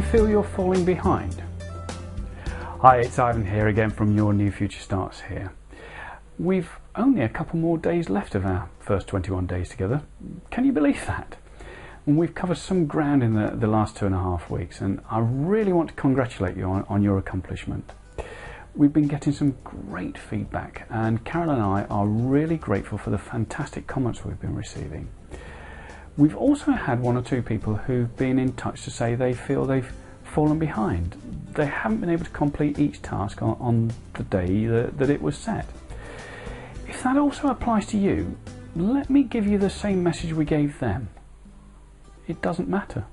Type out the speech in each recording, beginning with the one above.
you feel you're falling behind? Hi, it's Ivan here again from Your New Future Starts Here. We've only a couple more days left of our first 21 days together. Can you believe that? And we've covered some ground in the last 2.5 weeks, and I really want to congratulate you on your accomplishment. We've been getting some great feedback, and Carol and I are really grateful for the fantastic comments we've been receiving. We've also had 1 or 2 people who've been in touch to say they feel they've fallen behind. They haven't been able to complete each task on the day that it was set. If that also applies to you, let me give you the same message we gave them. It doesn't matter.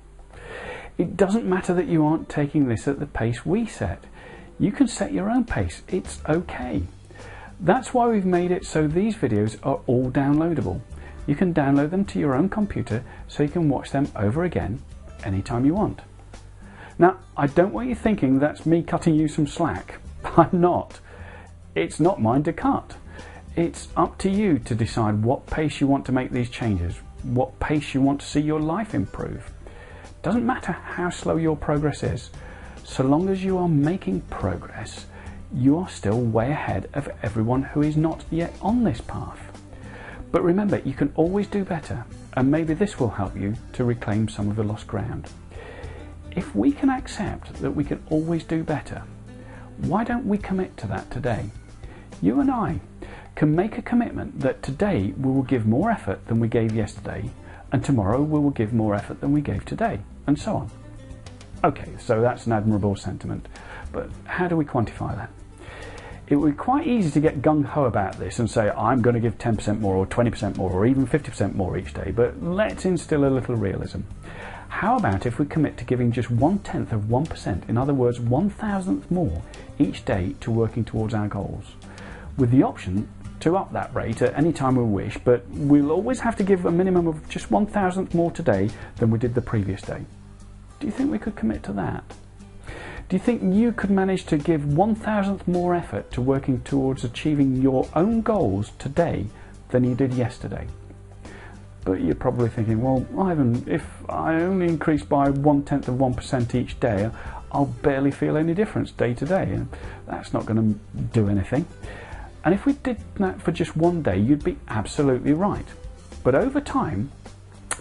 It doesn't matter that you aren't taking this at the pace we set. You can set your own pace. It's okay. That's why we've made it so these videos are all downloadable. You can download them to your own computer so you can watch them over again anytime you want. Now, I don't want you thinking that's me cutting you some slack. I'm not. It's not mine to cut. It's up to you to decide what pace you want to make these changes, what pace you want to see your life improve. Doesn't matter how slow your progress is. So long as you are making progress, you are still way ahead of everyone who is not yet on this path. But remember, you can always do better, and maybe this will help you to reclaim some of the lost ground. If we can accept that we can always do better, why don't we commit to that today? You and I can make a commitment that today we will give more effort than we gave yesterday, and tomorrow we will give more effort than we gave today, and so on. Okay, so that's an admirable sentiment, but how do we quantify that? It would be quite easy to get gung-ho about this and say, I'm going to give 10% more or 20% more or even 50% more each day, but let's instill a little realism. How about if we commit to giving just 1/10 of 1%, in other words 1,000th more each day to working towards our goals, with the option to up that rate at any time we wish, but we'll always have to give a minimum of just 1,000th more today than we did the previous day. Do you think we could commit to that? Do you think you could manage to give 1,000th more effort to working towards achieving your own goals today than you did yesterday? But you're probably thinking, well, Ivan, if I only increase by 1/10 of 1% each day, I'll barely feel any difference day to day, and that's not going to do anything. And if we did that for just one day, you'd be absolutely right. But over time,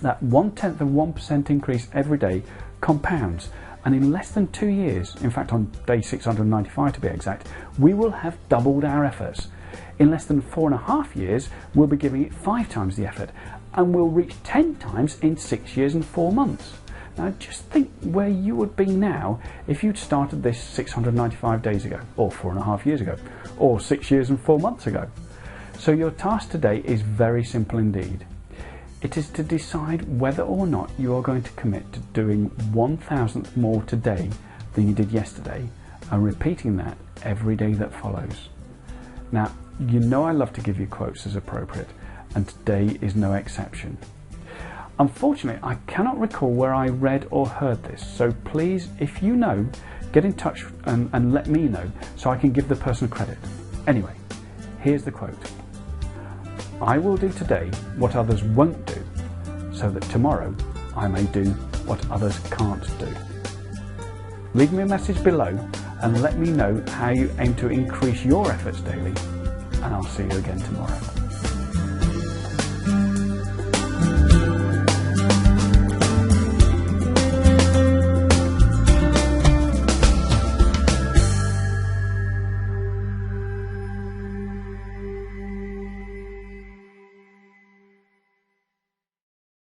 that 1/10 of 1% increase every day compounds, and in less than 2 years, in fact on day 695 to be exact, we will have doubled our efforts. In less than 4.5 years, we'll be giving it 5 times the effort, and we'll reach 10 times in 6 years and 4 months. Now just think where you would be now if you'd started this 695 days ago, or 4.5 years ago, or 6 years and 4 months ago. So your task today is very simple indeed. It is to decide whether or not you are going to commit to doing 1,000th more today than you did yesterday, and repeating that every day that follows. Now, you know I love to give you quotes as appropriate, and today is no exception. Unfortunately, I cannot recall where I read or heard this, so please, if you know, get in touch and let me know so I can give the person credit. Anyway, here's the quote. I will do today what others won't do, so that tomorrow I may do what others can't do. Leave me a message below and let me know how you aim to increase your efforts daily, and I'll see you again tomorrow.